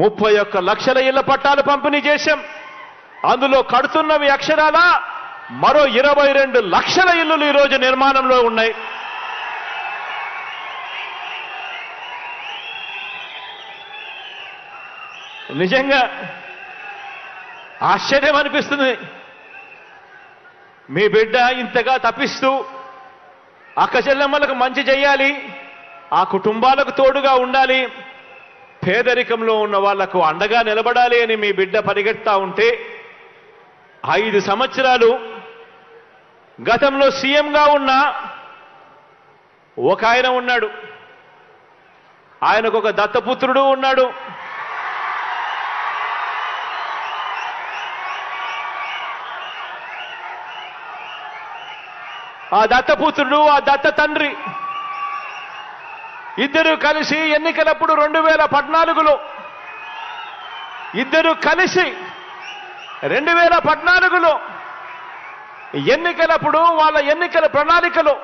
31 లక్షల ఇళ్ల పట్టాలు పంపిణీ చేశాం. అందులో కడుతున్నవి అక్షరాల మరో 22 లక్షల ఇళ్లు ఈరోజు నిర్మాణంలో ఉన్నాయి. నిజంగా ఆశ్చర్యం అనిపిస్తుంది. మీ బిడ్డ ఇంతగా తప్పిస్తూ అక్క చెల్లెమ్మలకు మంచి చేయాలి, ఆ కుటుంబాలకు తోడుగా ఉండాలి, పేదరికంలో ఉన్న వాళ్లకు అండగా నిలబడాలి అని మీ బిడ్డ పరిగెత్తా ఉంటే 5 సంవత్సరాలు గతంలో సీఎంగా ఉన్న ఒక ఆయన ఉన్నాడు. ఆయనకు ఒక దత్తపుత్రుడు ఉన్నాడు. ఆ దత్తపుత్రుడు, ఆ దత్త తండ్రి ఇద్దరు కలిసి ఎన్నికలప్పుడు 2014లో ఇద్దరు కలిసి 2014లో ఎన్నికలప్పుడు వాళ్ళ ఎన్నికల ప్రణాళికలో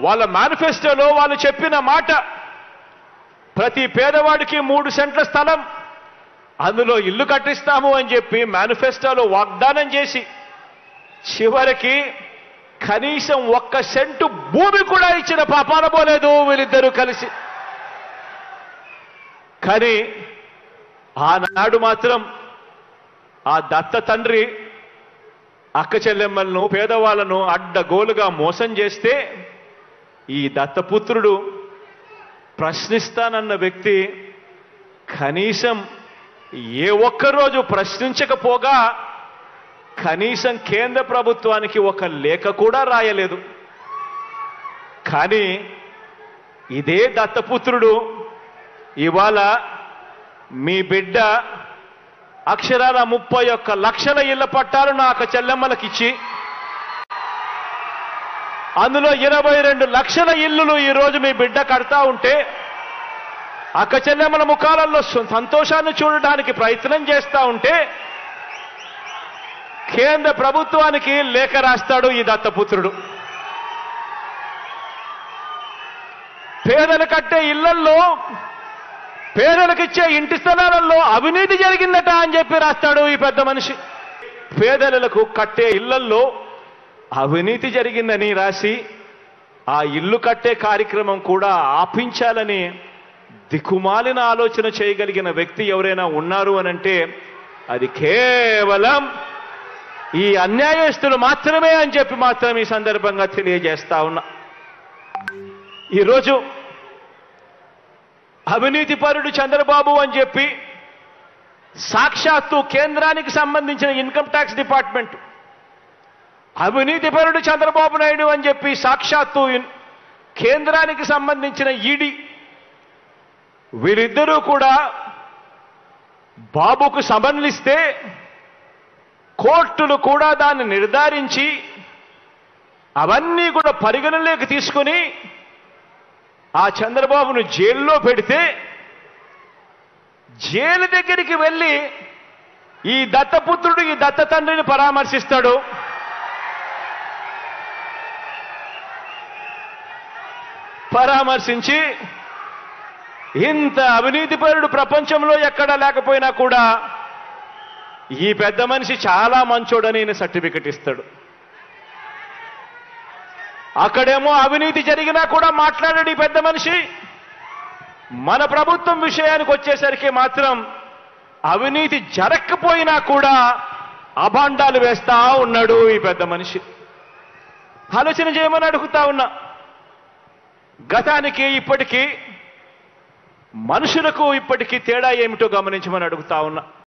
వాళ్ళ మేనిఫెస్టోలో వాళ్ళు చెప్పిన మాట, ప్రతి పేదవాడికి 3 సెంట్ల స్థలం అందులో ఇల్లు కట్టిస్తాము అని చెప్పి మేనిఫెస్టోలో వాగ్దానం చేసి చివరికి కనీసం 1 సెంటు భూమి కూడా ఇచ్చిన పాపాన పోలేదు వీళ్ళిద్దరూ కలిసి. కానీ ఆనాడు మాత్రం ఆ దత్త తండ్రి అక్క చెల్లెమ్మలను, పేదవాళ్లను అడ్డగోలుగా మోసం చేస్తే ఈ దత్తపుత్రుడు ప్రశ్నిస్తానన్న వ్యక్తి కనీసం ఏ ఒక్కరోజు ప్రశ్నించకపోగా కనీసం కేంద్ర ప్రభుత్వానికి ఒక లేఖ కూడా రాయలేదు. కానీ ఇదే దత్తపుత్రుడు ఇవాళ మీ బిడ్డ అక్షరాల 31 లక్షల ఇళ్ల పట్టాలు నా అక్క చెల్లెమ్మలకిచ్చి అందులో 22 లక్షల ఇల్లులు ఈరోజు మీ బిడ్డ కడతా ఉంటే అక్క చెల్లెమ్మల ముఖాలలో సంతోషాన్ని చూడడానికి ప్రయత్నం చేస్తా ఉంటే కేంద్ర ప్రభుత్వానికి లేఖ రాస్తాడు ఈ దత్తపుత్రుడు. పేదలు కట్టే ఇళ్లల్లో, పేదలకిచ్చే ఇంటి స్థలాలలో అవినీతి జరిగిందట అని చెప్పి రాస్తాడు ఈ పెద్ద మనిషి. పేదలకు కట్టే ఇళ్లల్లో అవినీతి జరిగిందని రాసి ఆ ఇల్లు కట్టే కార్యక్రమం కూడా ఆపించాలని దిక్కుమాలిన ఆలోచన చేయగలిగిన వ్యక్తి ఎవరైనా ఉన్నారు అనంటే అది కేవలం ఈ అన్యాయస్తులు మాత్రమే అని చెప్పి మాత్రం ఈ సందర్భంగా తెలియజేస్తా ఉన్నా. ఈరోజు అవినీతి పరుడు చంద్రబాబు అని చెప్పి సాక్షాత్తు కేంద్రానికి సంబంధించిన ఇన్కమ్ ట్యాక్స్ డిపార్ట్మెంట్, అవినీతి పరుడు చంద్రబాబు నాయుడు అని చెప్పి సాక్షాత్తు కేంద్రానికి సంబంధించిన ఈడీ, వీరిద్దరూ కూడా బాబుకు సమన్లిస్తే కోర్టులు కూడా దాన్ని నిర్ధారించి అవన్నీ కూడా పరిగణలోకి తీసుకుని ఆ చంద్రబాబును జైల్లో పెడితే జైలు దగ్గరికి వెళ్ళి ఈ దత్తపుత్రుడు ఈ దత్త తండ్రిని పరామర్శిస్తాడు. పరామర్శించి ఇంత అవినీతిపరుడు ప్రపంచంలో ఎక్కడా లేకపోయినా కూడా ఈ పెద్ద మనిషి చాలా మంచోడని ఈయన సర్టిఫికెట్ ఇస్తాడు. అక్కడేమో అవినీతి జరిగినా కూడా మాట్లాడాడు ఈ పెద్ద మనిషి. మన ప్రభుత్వం విషయానికి వచ్చేసరికి మాత్రం అవినీతి జరగకపోయినా కూడా అభాండాలు వేస్తా ఉన్నాడు ఈ పెద్ద మనిషి. ఆలోచన చేయమని అడుగుతా ఉన్నా. గతానికి ఇప్పటికీ మనుషులకు ఇప్పటికీ తేడా ఏమిటో గమనించమని అడుగుతా ఉన్నా.